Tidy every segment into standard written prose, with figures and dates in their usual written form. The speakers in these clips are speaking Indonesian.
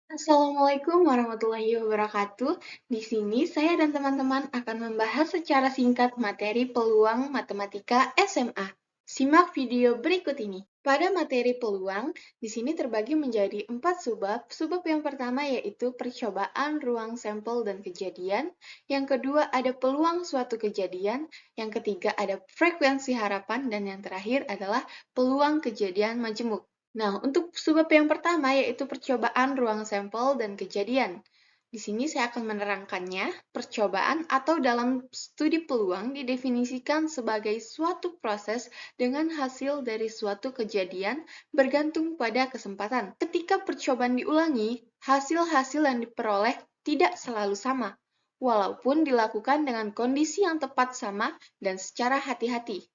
Assalamualaikum warahmatullahi wabarakatuh. Di sini saya dan teman-teman akan membahas secara singkat materi peluang matematika SMA. Simak video berikut ini. Pada materi peluang, di sini terbagi menjadi 4 subbab. Subbab yang pertama yaitu percobaan ruang sampel dan kejadian. Yang kedua ada peluang suatu kejadian. Yang ketiga ada frekuensi harapan. Dan yang terakhir adalah peluang kejadian majemuk. Nah, untuk subbab yang pertama yaitu percobaan ruang sampel dan kejadian. Di sini saya akan menerangkannya. Percobaan atau dalam studi peluang didefinisikan sebagai suatu proses dengan hasil dari suatu kejadian bergantung pada kesempatan. Ketika percobaan diulangi, hasil-hasil yang diperoleh tidak selalu sama, walaupun dilakukan dengan kondisi yang tepat sama dan secara hati-hati.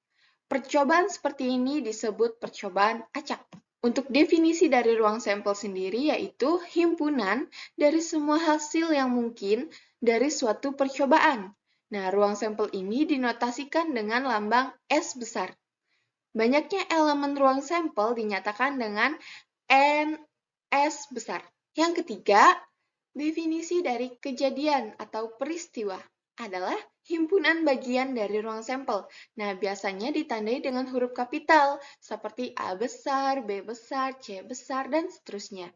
Percobaan seperti ini disebut percobaan acak. Untuk definisi dari ruang sampel sendiri yaitu himpunan dari semua hasil yang mungkin dari suatu percobaan. Nah, ruang sampel ini dinotasikan dengan lambang S besar. Banyaknya elemen ruang sampel dinyatakan dengan NS besar. Yang ketiga, definisi dari kejadian atau peristiwa adalah himpunan bagian dari ruang sampel. Nah, biasanya ditandai dengan huruf kapital, seperti A besar, B besar, C besar, dan seterusnya.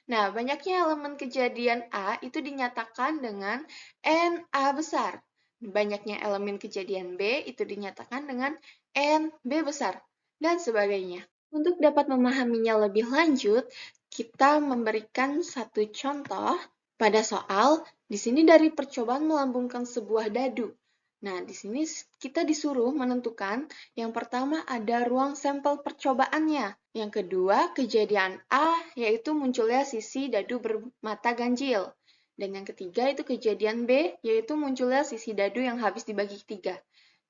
Nah, banyaknya elemen kejadian A itu dinyatakan dengan NA besar. Banyaknya elemen kejadian B itu dinyatakan dengan NB besar, dan sebagainya. Untuk dapat memahaminya lebih lanjut, kita memberikan satu contoh pada soal, di sini dari percobaan melambungkan sebuah dadu. Nah, di sini kita disuruh menentukan yang pertama ada ruang sampel percobaannya. Yang kedua, kejadian A, yaitu munculnya sisi dadu bermata ganjil. Dan yang ketiga itu kejadian B, yaitu munculnya sisi dadu yang habis dibagi 3.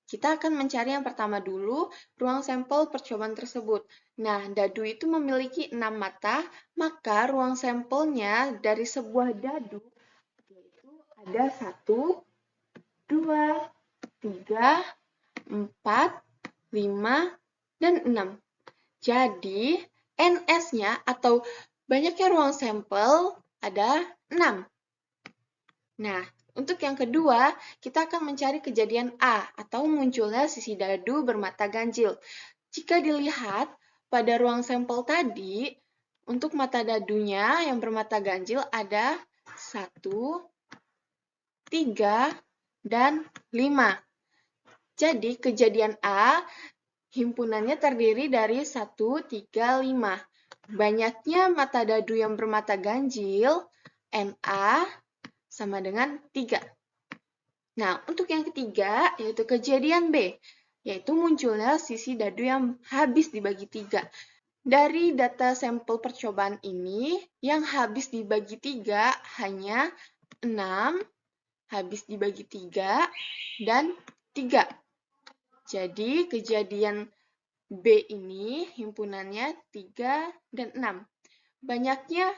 Kita akan mencari yang pertama dulu, ruang sampel percobaan tersebut. Nah, dadu itu memiliki 6 mata, maka ruang sampelnya dari sebuah dadu yaitu ada 1, 2, 3, 4, 5, dan 6. Jadi, NS-nya atau banyaknya ruang sampel ada 6. Nah, untuk yang kedua, kita akan mencari kejadian A atau munculnya sisi dadu bermata ganjil. Jika dilihat pada ruang sampel tadi, untuk mata dadunya yang bermata ganjil ada 1, 3, dan 5. Jadi, kejadian A himpunannya terdiri dari 1, 3, 5. Banyaknya mata dadu yang bermata ganjil, Na, sama dengan 3. Nah, untuk yang ketiga, yaitu kejadian B, yaitu munculnya sisi dadu yang habis dibagi 3. Dari data sampel percobaan ini, yang habis dibagi 3 hanya 6, habis dibagi 3, dan 3. Jadi, kejadian B ini himpunannya 3 dan 6. Banyaknya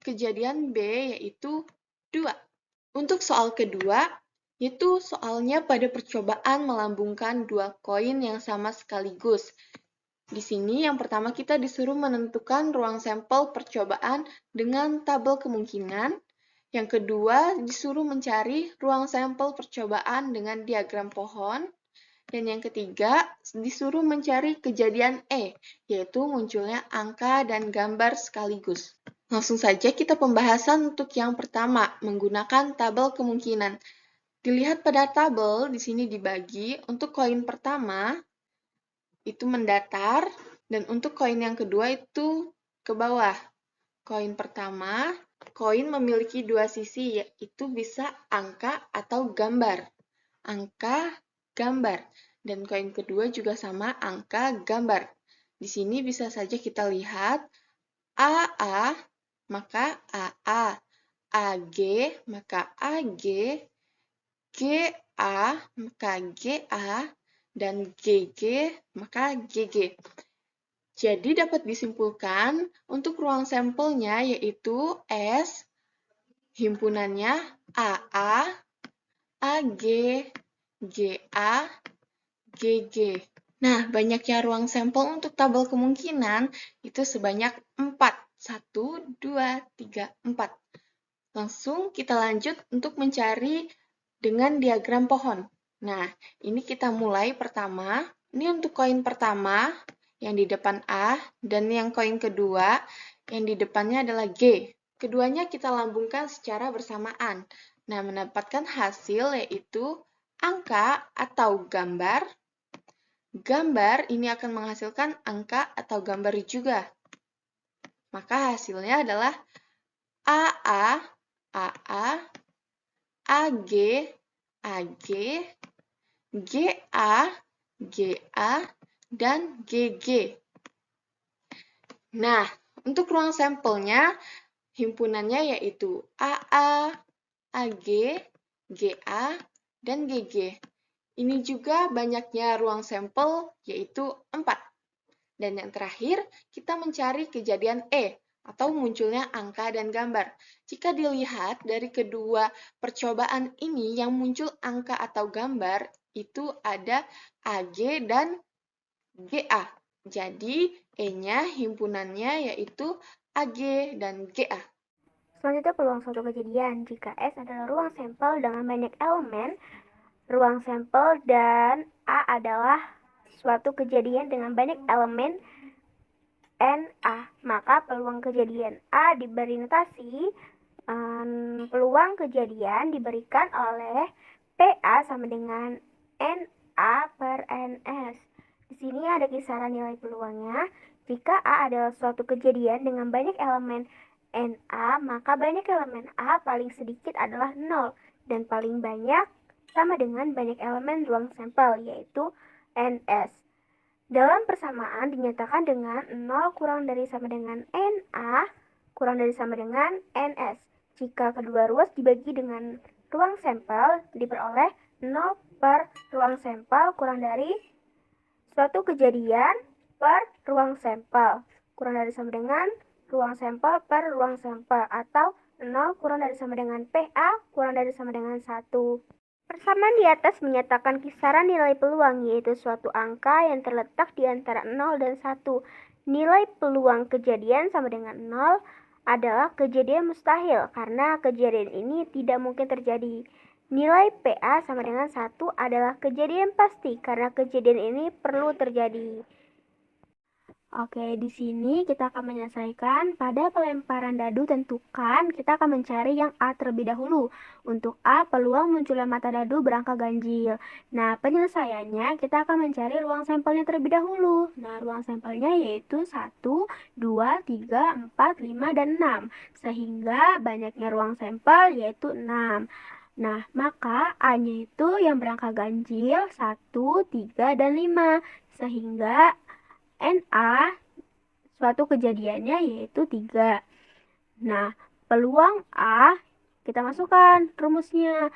kejadian B yaitu 2. Untuk soal kedua, itu soalnya pada percobaan melambungkan dua koin yang sama sekaligus. Di sini yang pertama kita disuruh menentukan ruang sampel percobaan dengan tabel kemungkinan. Yang kedua disuruh mencari ruang sampel percobaan dengan diagram pohon. Dan yang ketiga disuruh mencari kejadian E, yaitu munculnya angka dan gambar sekaligus. Langsung saja kita pembahasan untuk yang pertama, menggunakan tabel kemungkinan. Dilihat pada tabel, di sini dibagi, untuk koin pertama, itu mendatar, dan untuk koin yang kedua itu ke bawah. Koin pertama, koin memiliki dua sisi, yaitu bisa angka atau gambar. Angka, gambar. Dan koin kedua juga sama, angka, gambar. Di sini bisa saja kita lihat AA, maka AA, AG, maka AG, GA, maka GA, dan GG, maka GG. Jadi dapat disimpulkan untuk ruang sampelnya yaitu S, himpunannya AA, AG, GA, GG. Nah, banyaknya ruang sampel untuk tabel kemungkinan itu sebanyak 4. 1, 2, 3, 4. Langsung kita lanjut untuk mencari dengan diagram pohon. Nah, ini kita mulai pertama. Ini untuk koin pertama yang di depan A, dan yang koin kedua yang di depannya adalah G. Keduanya kita lambungkan secara bersamaan. Nah, mendapatkan hasil yaitu angka atau gambar. Gambar ini akan menghasilkan angka atau gambar juga. Maka hasilnya adalah AA, AA, AG, AG, GA, GA, dan GG. Nah, untuk ruang sampelnya, himpunannya yaitu AA, AG, GA, dan GG. Ini juga banyaknya ruang sampel, yaitu 4. Dan yang terakhir, kita mencari kejadian E, atau munculnya angka dan gambar. Jika dilihat dari kedua percobaan ini, yang muncul angka atau gambar, itu ada AG dan GA. Jadi, E-nya himpunannya yaitu AG dan GA. Selanjutnya peluang suatu kejadian. Jika S adalah ruang sampel dengan banyak elemen, ruang sampel dan A adalah suatu kejadian dengan banyak elemen NA, maka peluang kejadian A diberi notasi peluang kejadian diberikan oleh PA sama dengan NA per NS. Di sini ada kisaran nilai peluangnya. Jika A adalah suatu kejadian dengan banyak elemen NA, maka banyak elemen A paling sedikit adalah 0 dan paling banyak sama dengan banyak elemen ruang sampel, yaitu NS. Dalam persamaan dinyatakan dengan 0 kurang dari sama dengan NA kurang dari sama dengan NS. Jika kedua ruas dibagi dengan ruang sampel, diperoleh 0 per ruang sampel kurang dari suatu kejadian per ruang sampel kurang dari sama dengan ruang sampel per ruang sampel, atau 0 kurang dari sama dengan PA kurang dari sama dengan 1. Persamaan di atas menyatakan kisaran nilai peluang, yaitu suatu angka yang terletak di antara 0 dan 1. Nilai peluang kejadian sama dengan 0 adalah kejadian mustahil, karena kejadian ini tidak mungkin terjadi. Nilai PA sama dengan 1 adalah kejadian pasti, karena kejadian ini perlu terjadi. Oke, di sini kita akan menyelesaikan pada pelemparan dadu tentukan, kita akan mencari yang A terlebih dahulu. Untuk A, peluang munculnya mata dadu berangka ganjil. Nah, penyelesaiannya kita akan mencari ruang sampelnya terlebih dahulu. Nah, ruang sampelnya yaitu 1, 2, 3, 4, 5, dan 6. Sehingga banyaknya ruang sampel yaitu 6. Nah, maka A-nya itu yang berangka ganjil 1, 3, dan 5. Sehingga NA suatu kejadiannya yaitu 3. Nah, peluang A kita masukkan rumusnya.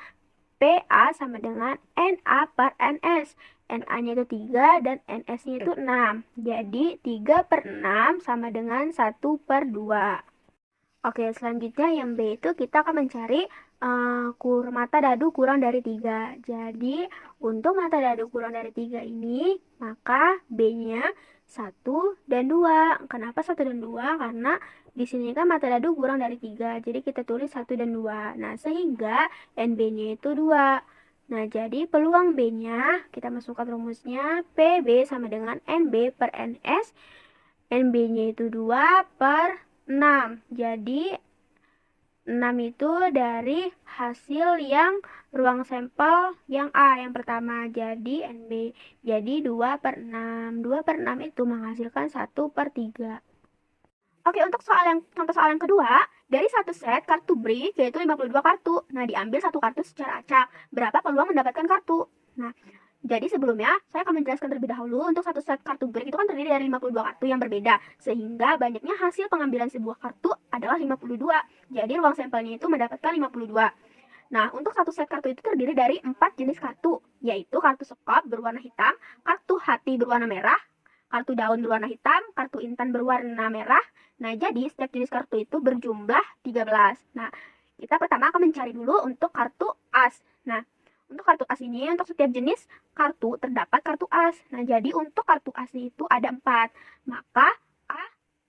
PA sama dengan NA per NS. NA-nya itu 3 dan NS-nya itu 6. Jadi 3 per 6 sama dengan 1 per 2. Oke, selanjutnya yang B itu kita akan mencari mata dadu kurang dari 3. Jadi, untuk mata dadu kurang dari 3 ini, maka B-nya 1 dan 2. Kenapa 1 dan 2? Karena di sini kan mata dadu kurang dari 3. Jadi, kita tulis 1 dan 2. Nah, sehingga NB-nya itu 2. Nah, jadi peluang B-nya, kita masukkan rumusnya, PB sama dengan NB per NS. NB-nya itu 2 per 6. Jadi 6 itu dari hasil yang ruang sampel yang A yang pertama. Jadi NB. Jadi 2 per 6. 2 per 6 itu menghasilkan 1 per 3. Oke, untuk contoh soal yang kedua, dari satu set kartu brick yaitu 52 kartu. Nah, diambil satu kartu secara acak. Berapa peluang mendapatkan kartu? Nah, jadi sebelumnya saya akan menjelaskan terlebih dahulu. Untuk satu set kartu brick itu kan terdiri dari 52 kartu yang berbeda, sehingga banyaknya hasil pengambilan sebuah kartu adalah 52. Jadi ruang sampelnya itu mendapatkan 52. Nah, untuk satu set kartu itu terdiri dari 4 jenis kartu, yaitu kartu sekop berwarna hitam, kartu hati berwarna merah, kartu daun berwarna hitam, kartu intan berwarna merah. Nah, jadi setiap jenis kartu itu berjumlah 13. Nah, kita pertama akan mencari dulu untuk kartu as. Nah, untuk kartu as ini, untuk setiap jenis kartu terdapat kartu as. Nah, jadi untuk kartu as itu ada 4. Maka A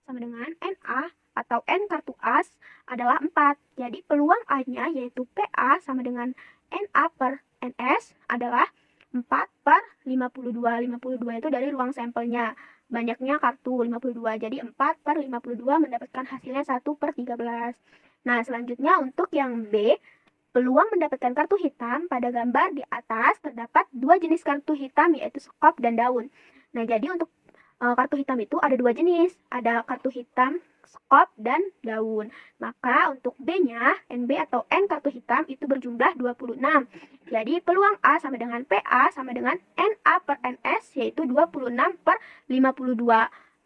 sama dengan NA atau N kartu as adalah 4. Jadi peluang A-nya yaitu PA sama dengan NA per NS adalah 4 per 52. 52 itu dari ruang sampelnya. Banyaknya kartu 52. Jadi 4 per 52 mendapatkan hasilnya 1 per 13. Nah, selanjutnya untuk yang B, peluang mendapatkan kartu hitam pada gambar di atas terdapat 2 jenis kartu hitam yaitu skop dan daun. Nah, jadi untuk kartu hitam itu ada 2 jenis. Ada kartu hitam skop dan daun. Maka untuk B-nya, NB atau N kartu hitam itu berjumlah 26. Jadi peluang A sama dengan PA sama dengan NA per NS yaitu 26 per 52.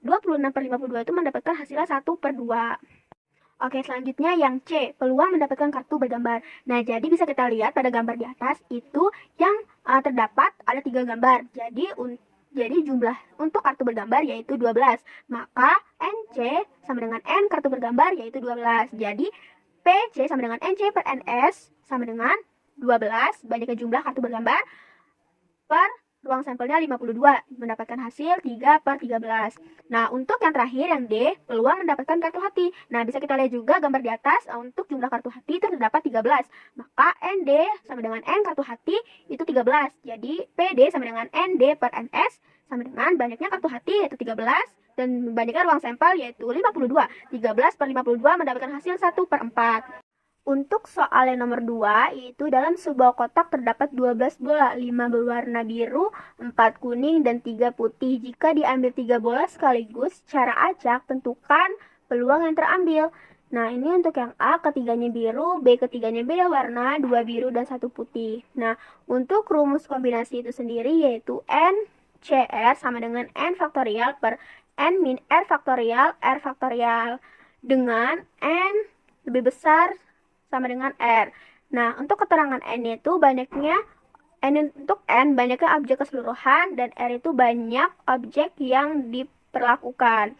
26 per 52 itu mendapatkan hasilnya 1 per 2. Oke, selanjutnya yang C, peluang mendapatkan kartu bergambar. Nah, jadi bisa kita lihat pada gambar di atas itu yang terdapat ada 3 gambar. Jadi jumlah untuk kartu bergambar yaitu 12. Maka NC sama dengan N kartu bergambar yaitu 12. Jadi PC sama dengan NC per NS sama dengan 12. Banyaknya jumlah kartu bergambar per ruang sampelnya 52, mendapatkan hasil 3 per 13. Nah, untuk yang terakhir, yang D, peluang mendapatkan kartu hati. Nah, bisa kita lihat juga gambar di atas, untuk jumlah kartu hati itu terdapat 13. Maka ND sama dengan N kartu hati itu 13. Jadi, PD sama dengan ND per NS sama dengan banyaknya kartu hati yaitu 13, dan banyaknya ruang sampel yaitu 52. 13 per 52 mendapatkan hasil 1 per 4. Untuk soal yang nomor 2, yaitu dalam sebuah kotak terdapat 12 bola, 5 berwarna biru, 4 kuning, dan 3 putih. Jika diambil 3 bola sekaligus, cara acak tentukan peluang yang terambil. Nah, ini untuk yang A, ketiganya biru, B, ketiganya beda warna, 2 biru, dan 1 putih. Nah, untuk rumus kombinasi itu sendiri yaitu N CR sama dengan N faktorial per N min R faktorial dengan N lebih besar sama dengan R. Nah, untuk keterangan N itu banyaknya untuk N banyaknya objek keseluruhan dan R itu banyak objek yang diperlakukan.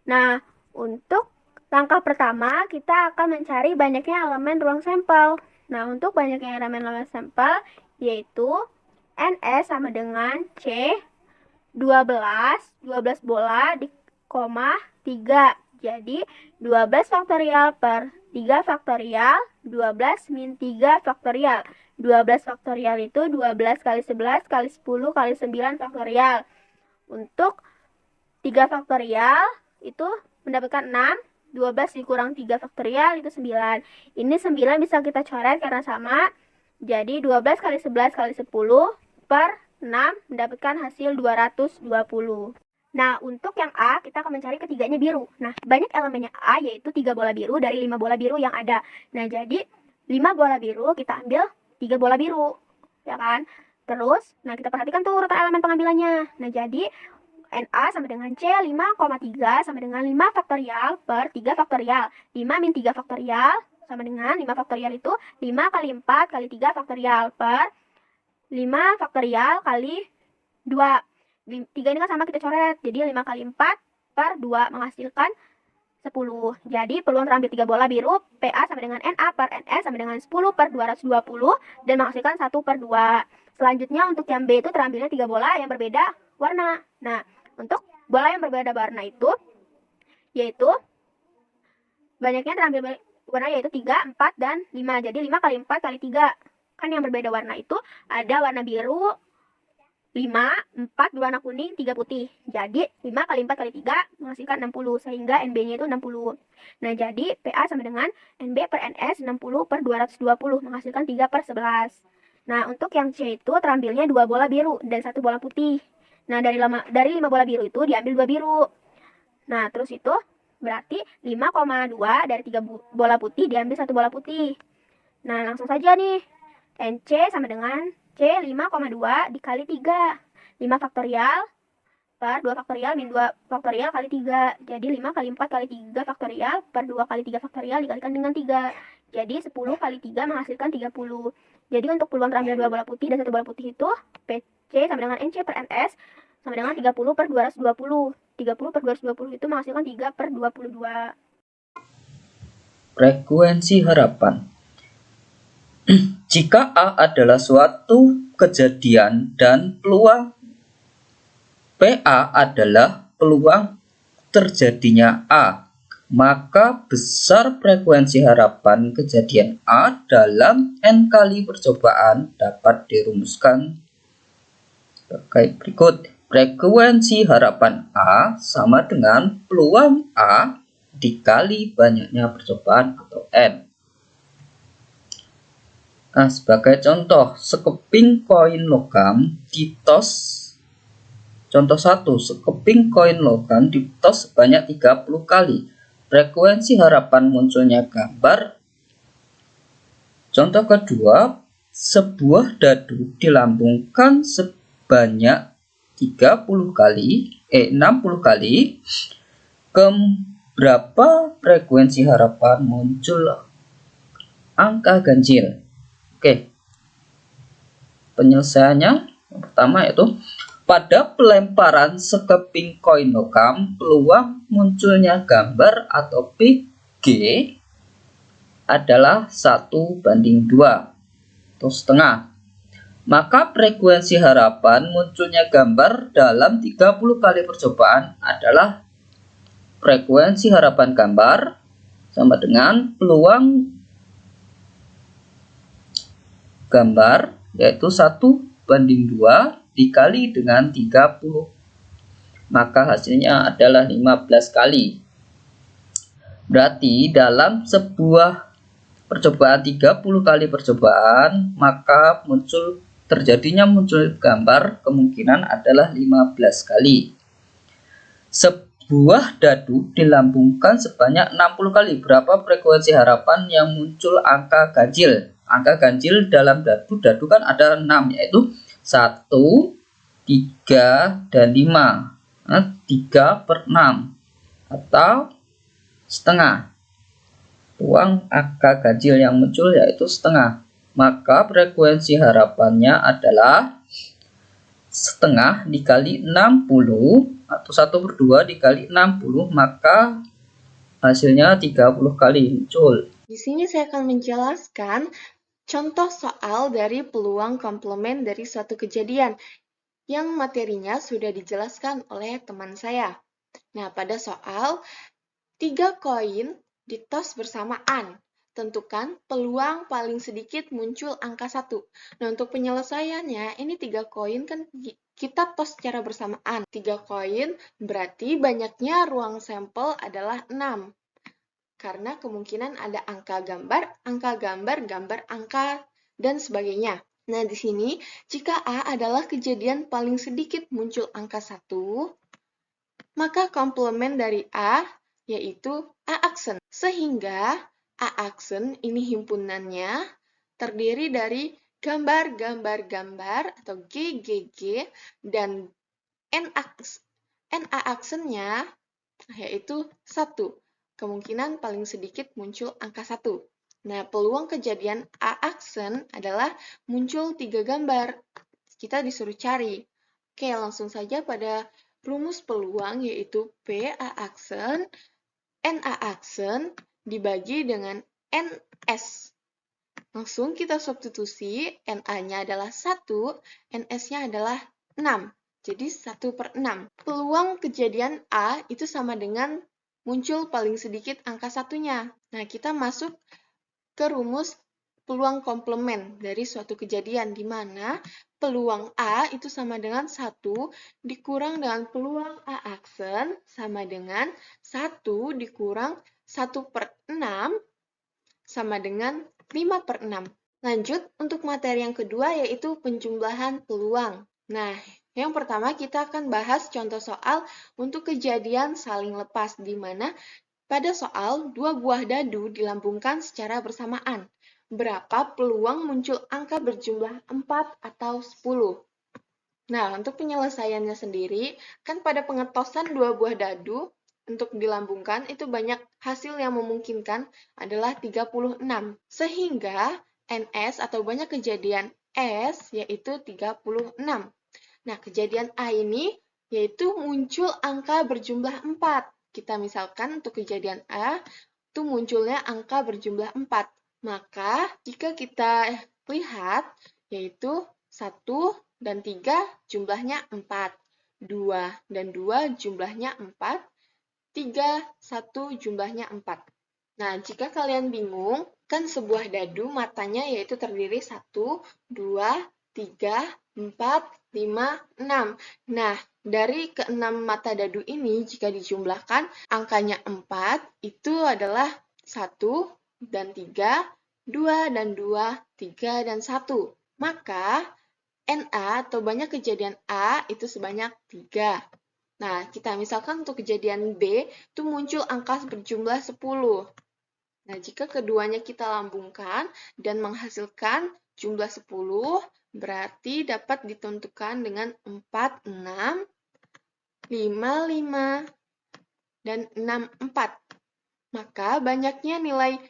Nah, untuk langkah pertama kita akan mencari banyaknya elemen ruang sampel. Nah, untuk banyaknya elemen ruang sampel yaitu NS sama dengan C 12 bola di koma 3. Jadi 12 faktorial per 3 faktorial, 12 min 3 faktorial. 12 faktorial itu 12 kali 11 kali 10 kali 9 faktorial. Untuk 3 faktorial itu mendapatkan 6. 12 dikurang 3 faktorial itu 9. Ini 9 bisa kita coret karena sama. Jadi 12 kali 11 kali 10 per 6 mendapatkan hasil 220. Nah, untuk yang A, kita akan mencari ketiganya biru. Nah, banyak elemennya A, yaitu 3 bola biru dari 5 bola biru yang ada. Nah, jadi 5 bola biru, kita ambil 3 bola biru. Ya kan? Terus, nah kita perhatikan tuh urutan elemen pengambilannya. Nah, jadi NA sama dengan C 5,3 sama dengan 5 faktorial per 3 faktorial. 5 min 3 faktorial sama dengan 5 faktorial itu 5 kali 4 kali 3 faktorial per 5 faktorial kali 2. 3 ini kan sama kita coret, jadi 5 kali 4 per 2 menghasilkan 10. Jadi peluang terambil 3 bola biru, PA sama dengan NA per NS sama dengan 10 per 220 dan menghasilkan 1 per 2. Selanjutnya untuk yang B itu terambilnya 3 bola yang berbeda warna. Nah, untuk bola yang berbeda warna itu yaitu banyaknya terambil warna yaitu 3, 4, dan 5. Jadi 5 kali 4 kali 3. Kan yang berbeda warna itu ada warna biru 5, 4 berwarna kuning, 3 putih. Jadi 5 kali 4 kali 3 menghasilkan 60 sehingga NB-nya itu 60. Nah, jadi PA sama dengan NB per NS 60 per 220 menghasilkan 3 per 11. Nah, untuk yang C itu terambilnya 2 bola biru dan 1 bola putih. Nah, dari 5 bola biru itu diambil 2 biru. Nah, terus itu berarti 5,2 dari 3 bola putih diambil 1 bola putih. Nah, langsung saja nih. NC sama dengan C 5,2 dikali 3. 5 faktorial per 2 faktorial min 2 faktorial kali 3. Jadi 5 kali 4 kali 3 faktorial per 2 kali 3 faktorial dikalikan dengan 3. Jadi 10 kali 3 menghasilkan 30. Jadi untuk peluang terambil 2 bola putih dan 1 bola putih itu PC sama dengan NC per NS sama dengan 30 per 220. 30 per 220 itu menghasilkan 3 per 22. Frekuensi harapan. Jika A adalah suatu kejadian dan peluang PA adalah peluang terjadinya A, maka besar frekuensi harapan kejadian A dalam N kali percobaan dapat dirumuskan sebagai berikut. Frekuensi harapan A sama dengan peluang A dikali banyaknya percobaan atau N. Nah, sebagai contoh, sekeping koin logam ditos. Contoh 1, sekeping koin logam ditos sebanyak 30 kali. Frekuensi harapan munculnya gambar. Contoh kedua, sebuah dadu dilambungkan sebanyak 60 kali. Berapa frekuensi harapan muncul angka ganjil? Oke. Penyelesaiannya yang pertama yaitu pada pelemparan sekeping koin logam, peluang munculnya gambar atau PG adalah 1:2 atau setengah. Maka frekuensi harapan munculnya gambar dalam 30 kali percobaan adalah frekuensi harapan gambar sama dengan peluang gambar, yaitu 1:2 dikali dengan 30. Maka hasilnya adalah 15 kali. Berarti dalam sebuah percobaan 30 kali percobaan, maka terjadinya muncul gambar kemungkinan adalah 15 kali. Sebuah dadu dilambungkan sebanyak 60 kali. Berapa frekuensi harapan yang muncul angka ganjil? Angka ganjil dalam dadu kan ada 6, yaitu 1, 3, dan 5. Nah, 3/6 atau setengah. Peluang angka ganjil yang muncul yaitu setengah. Maka frekuensi harapannya adalah setengah dikali 60 atau 1/2 dikali 60, maka hasilnya 30 kali muncul. Di sini saya akan menjelaskan contoh soal dari peluang komplement dari suatu kejadian yang materinya sudah dijelaskan oleh teman saya. Nah, pada soal 3 koin ditos bersamaan. Tentukan peluang paling sedikit muncul angka 1. Nah, untuk penyelesaiannya, ini 3 koin kan kita tos secara bersamaan. 3 koin berarti banyaknya ruang sampel adalah 6. Karena kemungkinan ada angka gambar, gambar angka, dan sebagainya. Nah, di sini, jika A adalah kejadian paling sedikit muncul angka 1, maka komplement dari A yaitu A aksen. Sehingga A aksen ini himpunannya terdiri dari gambar atau GGG dan NA aksennya yaitu 1. Kemungkinan paling sedikit muncul angka 1. Nah, peluang kejadian A aksen adalah muncul 3 gambar. Kita disuruh cari. Oke, langsung saja pada rumus peluang yaitu P A aksen, NA aksen dibagi dengan NS. Langsung kita substitusi, NA-nya adalah 1, NS-nya adalah 6. Jadi 1/6. Peluang kejadian A itu sama dengan muncul paling sedikit angka 1-nya. Nah, kita masuk ke rumus peluang komplement dari suatu kejadian, di mana peluang A itu sama dengan 1 dikurang dengan peluang A aksen sama dengan 1 dikurang 1/6 sama dengan 5/6. Lanjut, untuk materi yang kedua yaitu penjumlahan peluang. Nah, yang pertama kita akan bahas contoh soal untuk kejadian saling lepas, di mana pada soal 2 buah dadu dilambungkan secara bersamaan. Berapa peluang muncul angka berjumlah 4 atau 10? Nah, untuk penyelesaiannya sendiri, kan pada pengetosan 2 buah dadu untuk dilambungkan itu banyak hasil yang memungkinkan adalah 36. Sehingga NS atau banyak kejadian S yaitu 36. Nah, kejadian A ini yaitu muncul angka berjumlah 4. Kita misalkan untuk kejadian A, itu munculnya angka berjumlah 4. Maka, jika kita lihat, yaitu 1 dan 3 jumlahnya 4. 2 dan 2 jumlahnya 4. 3, 1 jumlahnya 4. Nah, jika kalian bingung, kan sebuah dadu matanya yaitu terdiri 1, 2, 3, 4, 5, 6. Nah, dari ke-6 mata dadu ini, jika dijumlahkan, angkanya 4, itu adalah 1 dan 3, 2 dan 2, 3 dan 1. Maka, NA atau banyak kejadian A itu sebanyak 3. Nah, kita misalkan untuk kejadian B, itu muncul angka berjumlah 10. Nah, jika keduanya kita lambungkan dan menghasilkan jumlah 10, berarti dapat ditentukan dengan 4, 6, 5, 5, dan 6, 4. Maka banyaknya nilai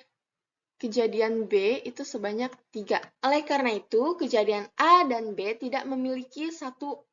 kejadian B itu sebanyak 3. Oleh karena itu, kejadian A dan B tidak memiliki satu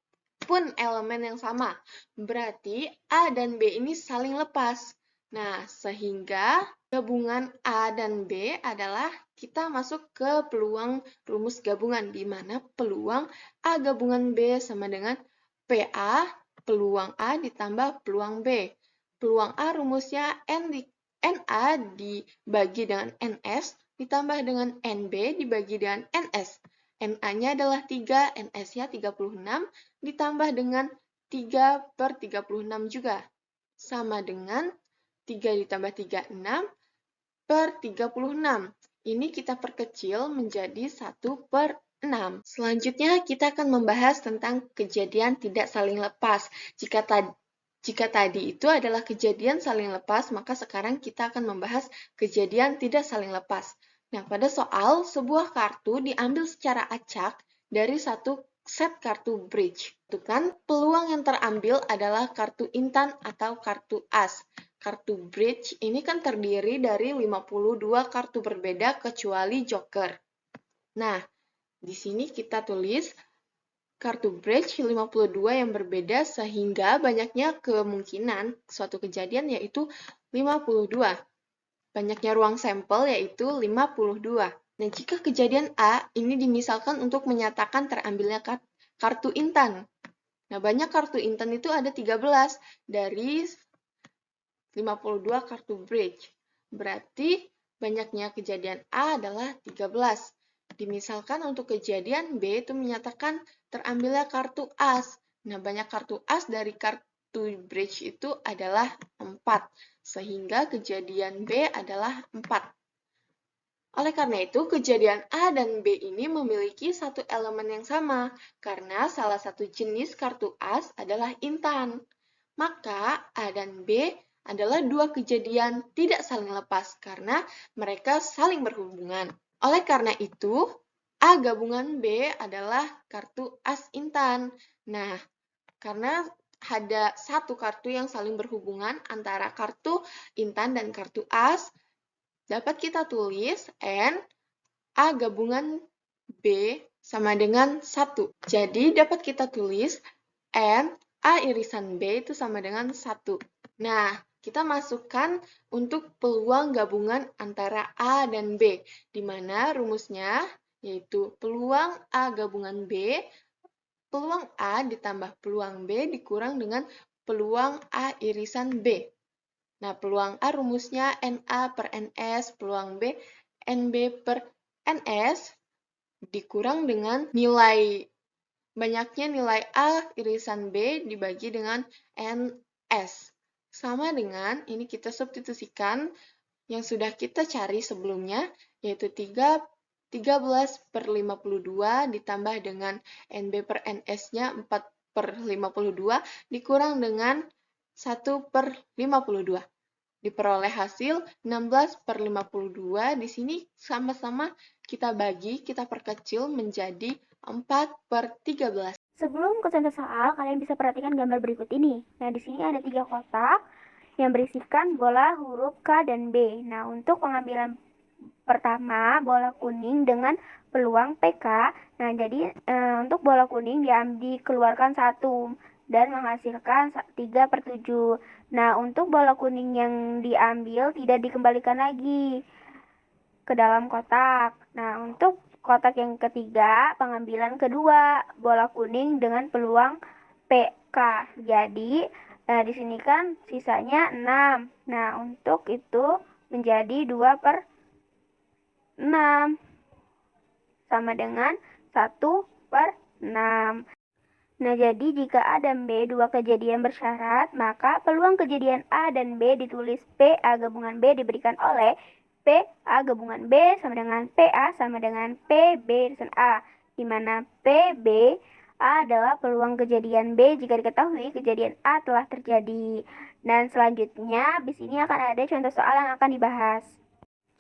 pun elemen yang sama. Berarti A dan B ini saling lepas. Nah, sehingga gabungan A dan B adalah kita masuk ke peluang rumus gabungan, di mana peluang A gabungan B sama dengan PA peluang A ditambah peluang B. Peluang A rumusnya NA dibagi dengan NS ditambah dengan NB dibagi dengan NS. NA-nya adalah 3, NS-nya 36, ditambah dengan 3 per 36 juga. Sama dengan 3 ditambah 3, 6 per 36. Ini kita perkecil menjadi 1 per 6. Selanjutnya kita akan membahas tentang kejadian tidak saling lepas. Jika tadi itu adalah kejadian saling lepas, maka sekarang kita akan membahas kejadian tidak saling lepas. Nah, pada soal, sebuah kartu diambil secara acak dari satu set kartu bridge. Itu kan, peluang yang terambil adalah kartu intan atau kartu as. Kartu bridge ini kan terdiri dari 52 kartu berbeda kecuali joker. Nah, di sini kita tulis kartu bridge 52 yang berbeda sehingga banyaknya kemungkinan suatu kejadian yaitu 52. Banyaknya ruang sampel yaitu 52. Nah, jika kejadian A ini dimisalkan untuk menyatakan terambilnya kartu intan. Nah, banyak kartu intan itu ada 13 dari 52 kartu bridge. Berarti banyaknya kejadian A adalah 13. Dimisalkan untuk kejadian B itu menyatakan terambilnya kartu as. Nah, banyak kartu as dari kartu bridge itu adalah 4. Sehingga kejadian B adalah 4. Oleh karena itu, kejadian A dan B ini memiliki satu elemen yang sama, karena salah satu jenis kartu as adalah intan. Maka A dan B adalah dua kejadian tidak saling lepas, karena mereka saling berhubungan. Oleh karena itu, A gabungan B adalah kartu as intan. Nah, karena ada satu kartu yang saling berhubungan antara kartu intan dan kartu as, dapat kita tulis N A gabungan B sama dengan 1. Jadi dapat kita tulis N A irisan B itu sama dengan 1. Nah, kita masukkan untuk peluang gabungan antara A dan B, di mana rumusnya yaitu peluang A gabungan B, peluang A ditambah peluang B dikurang dengan peluang A irisan B. Nah, peluang A rumusnya NA per NS, peluang B NB per NS, dikurang dengan banyaknya nilai A irisan B dibagi dengan NS. Sama dengan, ini kita substitusikan yang sudah kita cari sebelumnya, yaitu 13 per 52 ditambah dengan NB per NS-nya 4 per 52 dikurang dengan 1 per 52. Diperoleh hasil 16 per 52. Di sini sama-sama kita bagi, kita perkecil menjadi 4 per 13. Sebelum ke contoh soal, kalian bisa perhatikan gambar berikut ini. Nah, di sini ada 3 kotak yang berisikan bola huruf K dan B. Nah, untuk pengambilan pertama, bola kuning dengan peluang PK. Nah, jadi untuk bola kuning dikeluarkan 1 dan menghasilkan 3 per 7. Nah, untuk bola kuning yang diambil tidak dikembalikan lagi ke dalam kotak. Nah, untuk kotak yang ketiga, pengambilan kedua, bola kuning dengan peluang PK. Jadi, Nah, di sini kan sisanya 6. Nah, untuk itu menjadi 2/6 sama dengan 1/6. Nah, jadi jika A dan B dua kejadian bersyarat, maka peluang kejadian A dan B ditulis P A gabungan B diberikan oleh P A gabungan B sama dengan P A sama dengan P B dan A, di mana P B A adalah peluang kejadian B jika diketahui kejadian A telah terjadi. Dan selanjutnya, di sini akan ada contoh soal yang akan dibahas.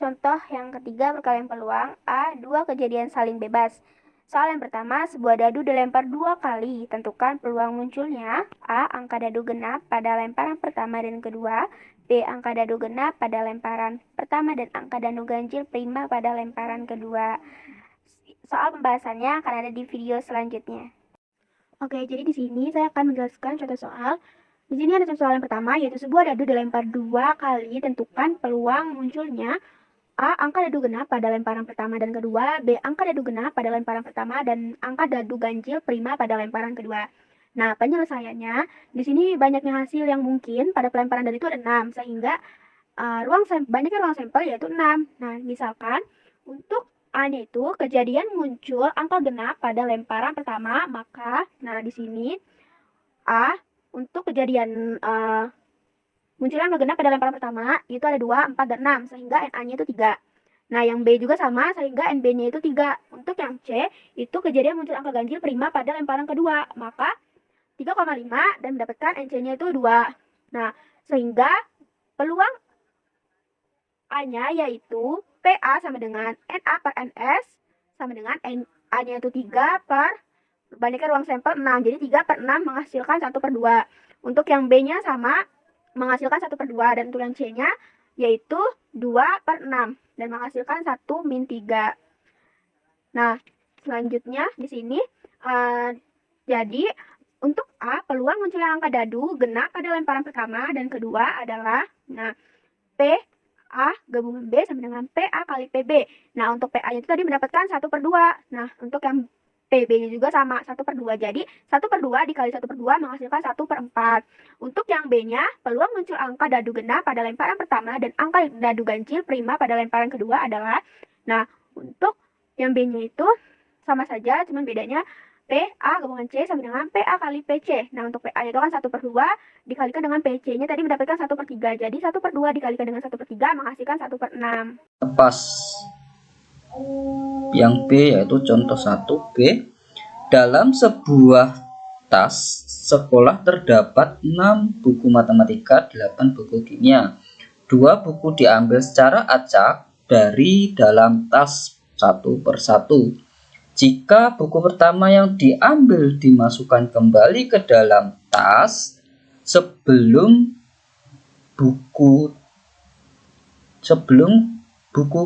Contoh yang ketiga perkalian peluang A, dua kejadian saling bebas. Soal yang pertama, sebuah dadu dilempar 2 kali. Tentukan peluang munculnya A. Angka dadu genap pada lemparan pertama dan kedua. B. Angka dadu genap pada lemparan pertama dan angka dadu ganjil prima pada lemparan kedua. Soal pembahasannya akan ada di video selanjutnya. Oke, jadi di sini saya akan menjelaskan contoh soal. Di sini ada contoh soal yang pertama, yaitu sebuah dadu dilempar 2 kali. Tentukan peluang munculnya A. Angka dadu genap pada lemparan pertama dan kedua. B. Angka dadu genap pada lemparan pertama dan angka dadu ganjil prima pada lemparan kedua. Nah, penyelesaiannya, di sini banyaknya hasil yang mungkin pada pelemparan dadu itu ada 6, sehingga banyaknya ruang sampel yaitu 6. Nah, misalkan untuk A-nya itu kejadian muncul angka genap pada lemparan pertama, maka, nah di sini A untuk kejadian munculnya angka genap pada lemparan pertama itu ada 2, 4, dan 6, sehingga NA-nya itu 3. Nah, yang B juga sama, sehingga NB-nya itu 3. Untuk yang C, itu kejadian muncul angka ganjil prima pada lemparan kedua, maka 3,5 dan mendapatkan NC-nya itu 2. Nah, sehingga peluang A-nya yaitu PA sama dengan NA per NS sama dengan A-nya itu 3 per banyaknya ruang sampel 6. Jadi 3/6 menghasilkan 1/2. Untuk yang B-nya sama, menghasilkan 1/2, dan untuk yang C-nya yaitu 2/6 dan menghasilkan 1-3. Nah, selanjutnya di sini jadi untuk A, peluang munculnya angka dadu genap pada lemparan pertama dan kedua adalah P A gabungan B sama dengan PA kali PB. Nah, untuk PA-nya itu tadi mendapatkan 1/2. Nah, untuk yang PB-nya juga sama, 1/2. Jadi, 1/2 dikali 1/2 menghasilkan 1/4. Untuk yang B-nya, peluang muncul angka dadu genap pada lemparan pertama dan angka dadu ganjil prima pada lemparan kedua adalah, nah, untuk yang B-nya itu sama saja, cuman bedanya PA gabungan C sama dengan PA kali PC. Nah, untuk PA-nya itu kan 1/2 dikalikan dengan PC-nya tadi mendapatkan 1/3. Jadi, 1/2 dikalikan dengan 1/3 menghasilkan 1/6. Pas yang B yaitu contoh 1B. Dalam sebuah tas sekolah terdapat 6 buku matematika, 8 buku kimia. 2 buku diambil secara acak dari dalam tas satu persatu. Jika buku pertama yang diambil dimasukkan kembali ke dalam tas sebelum buku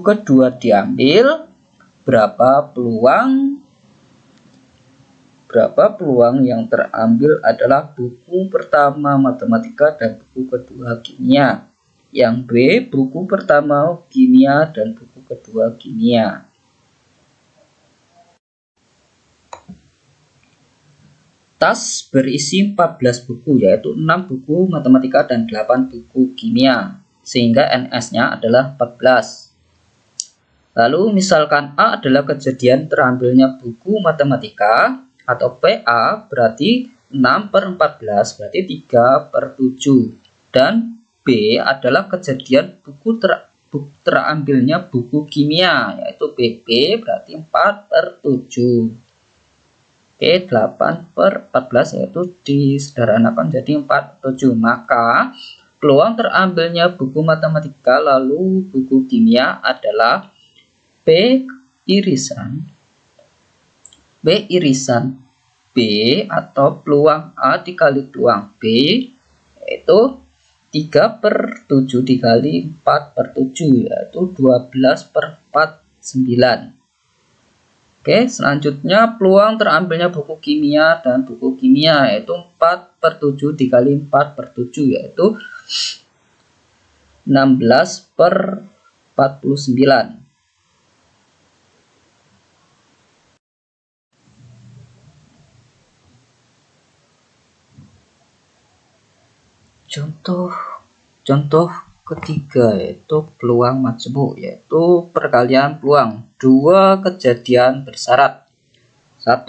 kedua diambil, berapa peluang yang terambil adalah buku pertama matematika dan buku kedua kimia. Yang B, buku pertama kimia dan buku kedua kimia. Tas berisi 14 buku, yaitu 6 buku matematika dan 8 buku kimia, sehingga NS-nya adalah 14. Lalu misalkan A adalah kejadian terambilnya buku matematika, atau PA berarti 6/14 berarti 3/7. Dan B adalah kejadian terambilnya buku kimia, yaitu BB berarti 4/7. Oke, 8/14 yaitu disederhanakan jadi 4/7. Maka peluang terambilnya buku matematika lalu buku kimia adalah B irisan B atau peluang A dikali peluang B yaitu 3/7 dikali 4/7 yaitu 12/49. Oke, selanjutnya peluang terambilnya buku kimia dan buku kimia yaitu 4/7 dikali 4/7 yaitu 16/49. Contoh ketiga yaitu peluang majemuk, yaitu perkalian peluang dua kejadian bersyarat. 1.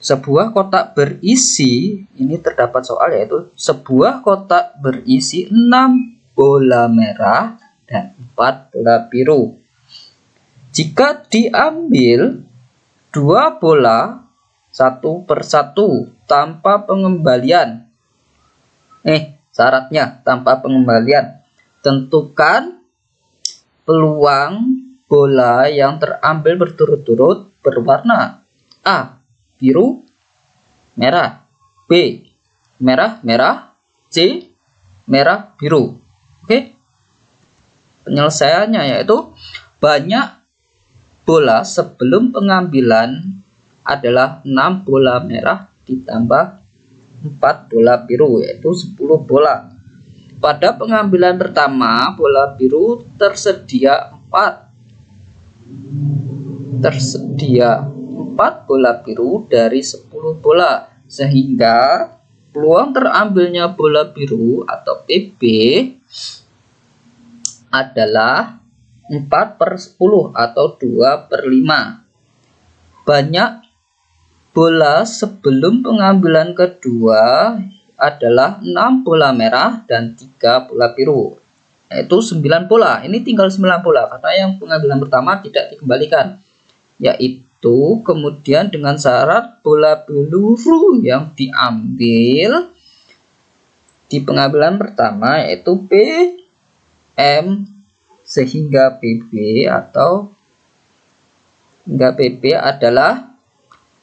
Sebuah kotak berisi, ini terdapat soal, yaitu sebuah kotak berisi 6 bola merah dan 4 bola biru. Jika diambil 2 bola satu per satu tanpa pengembalian, syaratnya tanpa pengembalian, tentukan peluang bola yang terambil berturut-turut berwarna A. Biru, merah, B. Merah, merah, C. Merah, biru. Oke. Penyelesaiannya yaitu banyak bola sebelum pengambilan adalah 6 bola merah ditambah 4 bola biru, yaitu 10 bola. Pada pengambilan pertama, bola biru tersedia 4 bola biru dari 10 bola, sehingga peluang terambilnya bola biru atau PB adalah 4 per 10 atau 2 per 5. Banyak bola sebelum pengambilan kedua adalah 6 bola merah dan 3 bola biru, yaitu 9 bola. Ini tinggal 9 bola karena yang pengambilan pertama tidak dikembalikan, yaitu kemudian dengan syarat bola peluru yang diambil di pengambilan pertama yaitu PM sehingga PB adalah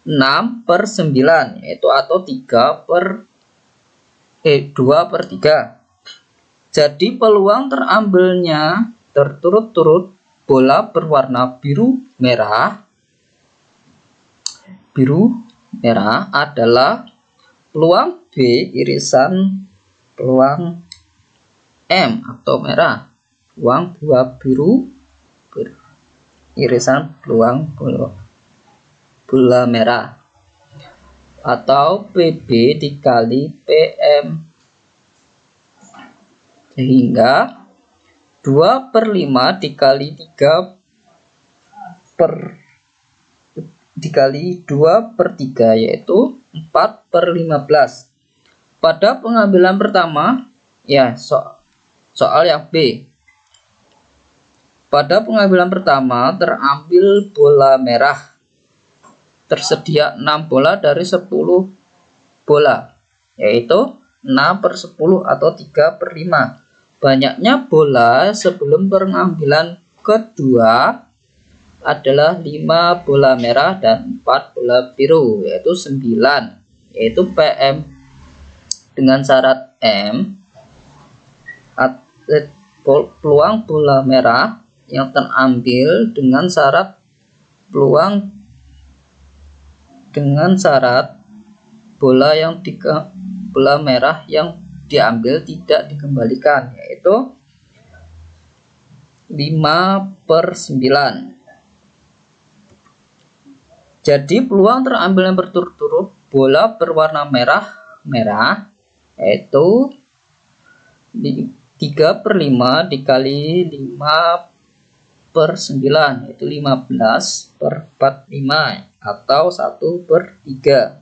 6 per 9, yaitu atau 2 per 3. Jadi peluang terambilnya terturut-turut bola berwarna biru merah adalah peluang B irisan peluang M atau merah, peluang buah biru irisan peluang bola merah, atau PB dikali PM, sehingga 2 per 5 dikali 2 per 3 yaitu 4 per 15. Pada pengambilan pertama, soal yang B. Pada pengambilan pertama terambil bola merah, tersedia 6 bola dari 10 bola, yaitu 6 per 10 atau 3 per 5. Banyaknya bola sebelum pengambilan kedua adalah 5 bola merah dan 4 bola biru, yaitu 9, yaitu PM dengan syarat M. Peluang bola merah yang terambil dengan syarat bola merah yang diambil tidak dikembalikan, yaitu 5 per 9. Jadi peluang terambil yang berturut-turut bola berwarna merah yaitu 3 per 5 dikali 5 per 9, yaitu 15 per 45 atau 1 per 3.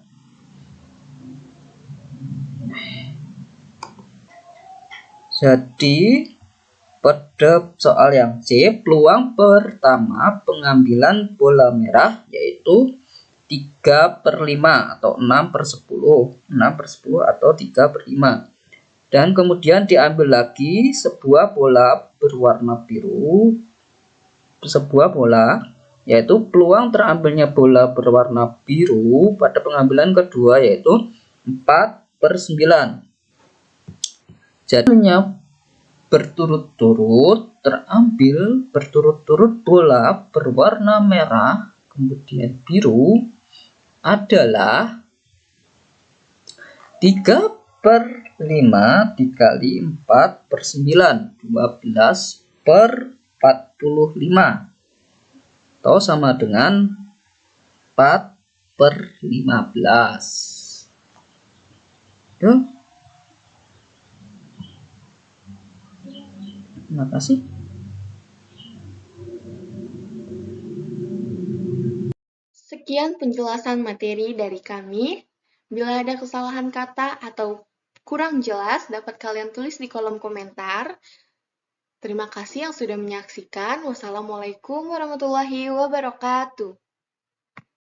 Jadi pada soal yang C, peluang pertama pengambilan bola merah yaitu 3 per 5 atau 6 per 10 atau 3 per 5. Dan kemudian diambil lagi sebuah bola berwarna biru, yaitu peluang terambilnya bola berwarna biru pada pengambilan kedua yaitu 4 per 9. Jadinya terambil berturut-turut bola berwarna merah kemudian biru adalah 3 per 5 dikali 4 per 9, 12 per 45 atau sama dengan 4 per 15. Terima kasih. Sekian penjelasan materi dari kami. Bila ada kesalahan kata atau kurang jelas, dapat kalian tulis di kolom komentar. Terima kasih yang sudah menyaksikan. Wassalamualaikum warahmatullahi wabarakatuh.